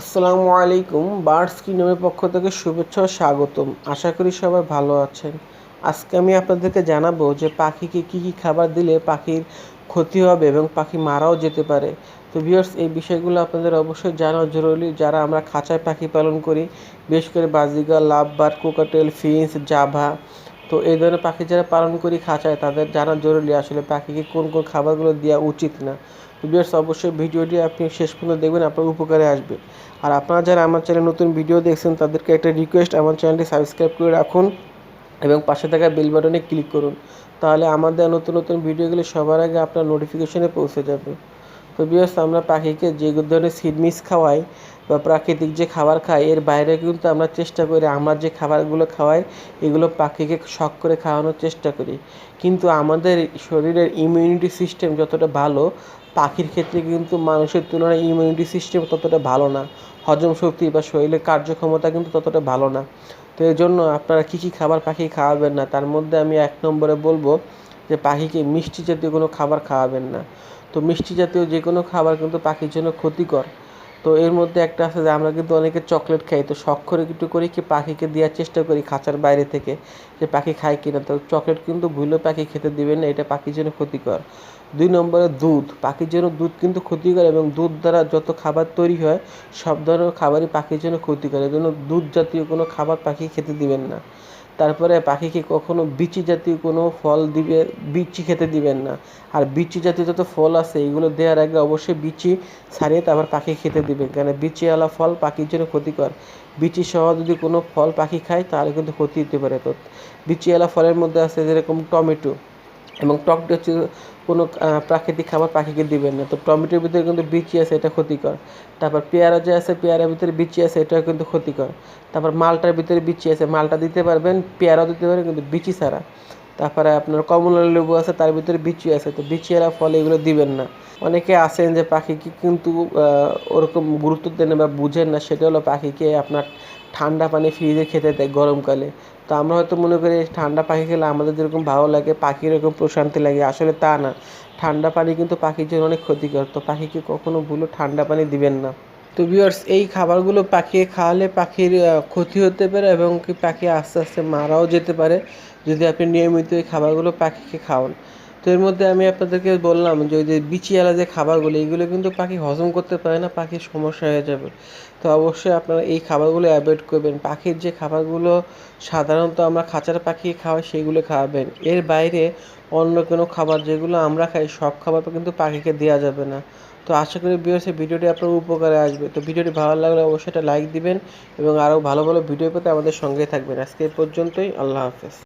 আসসালামু আলাইকুম। বার্ডস কিংডমের পক্ষ থেকে শুভেচ্ছা ও স্বাগতম। আশা করি সবাই ভালো আছেন। আজকে আমি আপনাদেরকে জানাবো যে পাখিকে কী কী খাবার দিলে পাখির ক্ষতি হবে এবং পাখি মারাও যেতে পারে। তো ভিউয়ার্স, এই বিষয়গুলো আপনাদের অবশ্যই জানা জরুরি। যারা আমরা খাঁচায় পাখি পালন করি, বিশেষ করে Baazigar, lovebird, cockatiel, Finch, Java, তো এই ধরনের পাখি যারা পালন করি খাঁচায়, তাদের জানা জরুরি আসলে পাখিকে কোন কোন খাবারগুলো দেওয়া উচিত না। তো ভিউয়ার্স, অবশ্যই ভিডিওটি আপনি শেষ পর্যন্ত দেখবেন, আপনার উপকারে আসবে। আর আপনারা যারা আমার চ্যানেলে নতুন ভিডিও দেখছেন, তাদেরকে একটা রিকোয়েস্ট, আমার চ্যানেলটি সাবস্ক্রাইব করে রাখুন এবং পাশে থাকা বেল বাটনে ক্লিক করুন। তাহলে আমাদের নতুন নতুন ভিডিওগুলি সবার আগে আপনার নোটিফিকেশনে পৌঁছে যাবে। তো ভিউয়ার্স, আমরা পাখিকে যে ধরনের সিড মিক্স খাওয়াই বা প্রাকৃতিক যে খাবার খাই, এর বাইরে কিন্তু আমরা চেষ্টা করি আমরা যে খাবারগুলো খাওয়াই এগুলো পাখিকে শখ করে খাওয়ানোর চেষ্টা করি। কিন্তু আমাদের শরীরের ইমিউনিটি সিস্টেম যতটা ভালো, পাখির ক্ষেত্রে কিন্তু মানুষের তুলনায় ইমিউনিটি সিস্টেম ততটা ভালো না। হজম শক্তি বা শরীরের কার্যক্ষমতা কিন্তু ততটা ভালো না। তো এই জন্য আপনারা কী কী খাবার পাখি খাওয়াবেন না, তার মধ্যে আমি 1 নম্বরে বলবো যে পাখিকে মিষ্টি জাতীয় কোনো খাবার খাওয়াবেন না। তো মিষ্টি জাতীয় যে কোনো খাবার কিন্তু পাখির জন্য ক্ষতিকর। তো এর মধ্যে একটা আছে যে আমরা কিন্তু অনেকে চকলেট খাই, তো শখ করে একটু করি কি পাখিকে দেওয়ার চেষ্টা করি খাঁচার বাইরে থেকে, যে পাখি খায় কিনা। তো চকলেট কিন্তু ভুলেও পাখি খেতে দিবেন না, এটা পাখির জন্য ক্ষতিকর। 2 নম্বরে দুধ, পাখির জন্য দুধ কিন্তু ক্ষতিকর এবং দুধ দ্বারা যত খাবার তৈরি হয় সব ধরনের খাবারই পাখির জন্য ক্ষতিকর। এই জন্য দুধ জাতীয় কোনো খাবার পাখি খেতে দিবেন না। তারপরে পাখিকে কখনো বিচি জাতীয় কোনো ফল দিবে, বিচি খেতে দিবেন না। আর বিচি জাতীয় যত ফল আছে এগুলো দেওয়ার আগে অবশ্যই বিচি ছাড়িয়ে তারপর পাখি খেতে দিবেন, কারণ বিচিওয়ালা ফল পাখির জন্য ক্ষতিকর। বিচি সহ যদি কোনো ফল পাখি খায় তাহলে কিন্তু ক্ষতি হতে পারে। তো বিচিওয়ালা ফলের মধ্যে আছে যেরকম টমেটো এবং টক জাতীয় কোনো প্রাকৃতিক খাবার পাখিকে দিবেন না। তো টমেটোর ভিতরে কিন্তু বিচি আছে, এটা ক্ষতিকর। তারপর পেয়ারা যে আছে, পেয়ারার ভিতরে বিচি আছে, এটাও কিন্তু ক্ষতিকর। তারপর মালটার ভিতরে বিচি আছে, মালটা দিতে পারবেন, পেয়ারাও দিতে পারবেন কিন্তু বিচি ছাড়া। তারপরে আপনার কমলা লেবু আছে, তার ভিতরে বিচি আছে, তো বিচিওয়ালা ফল এগুলো দিবেন না। অনেকে আছেন যে পাখিকে কিন্তু ওরকম গুরুত্ব দেন না বা বুঝেন না, সেটা হলো পাখিকে আপনার ঠান্ডা পানি ফ্রিজে খেতে দেয় গরমকালে। তো আমরা হয়তো মনে করি ঠান্ডা পাখি খেলে আমাদের যেরকম ভালো লাগে পাখির এরকম প্রশান্তি লাগে, আসলে তা না। ঠান্ডা পানি কিন্তু পাখির জন্য অনেক ক্ষতিকর। তো পাখিকে কখনো ভুলেও ঠান্ডা পানি দিবেন না। তো ভিউয়ার্স, এই খাবারগুলো পাখিকে খাওয়ালে পাখির ক্ষতি হতে পারে এবং কি পাখি আস্তে আস্তে মারাও যেতে পারে যদি আপনি নিয়মিত এই খাবারগুলো পাখিকে খাওয়ান। তো এর মধ্যে আমি আপনাদেরকে বললাম যে ওই যে বিচিওয়ালা যে খাবারগুলো, এগুলো কিন্তু পাখি হজম করতে পারে না, পাখির সমস্যা হয়ে যাবে। তো অবশ্যই আপনারা এই খাবারগুলো অ্যাভয়েড করবেন। পাখির যে খাবারগুলো সাধারণত আমরা খাঁচার পাখিকে খাওয়াই সেগুলো খাওয়াবেন। এর বাইরে অন্য কোনো খাবার যেগুলো আমরা খাই সব খাবার কিন্তু পাখিকে দেওয়া যাবে না। তো আশা করি ভিউয়ার্স, এই ভিডিওটি আপনার উপকারে আসবে। তো ভিডিওটি ভালো লাগলে অবশ্যই একটা লাইক দিবেন এবং আরও ভালো ভালো ভিডিও পেতে আমাদের সঙ্গেই থাকবেন। আজকে এই পর্যন্তই। আল্লাহ হাফেজ।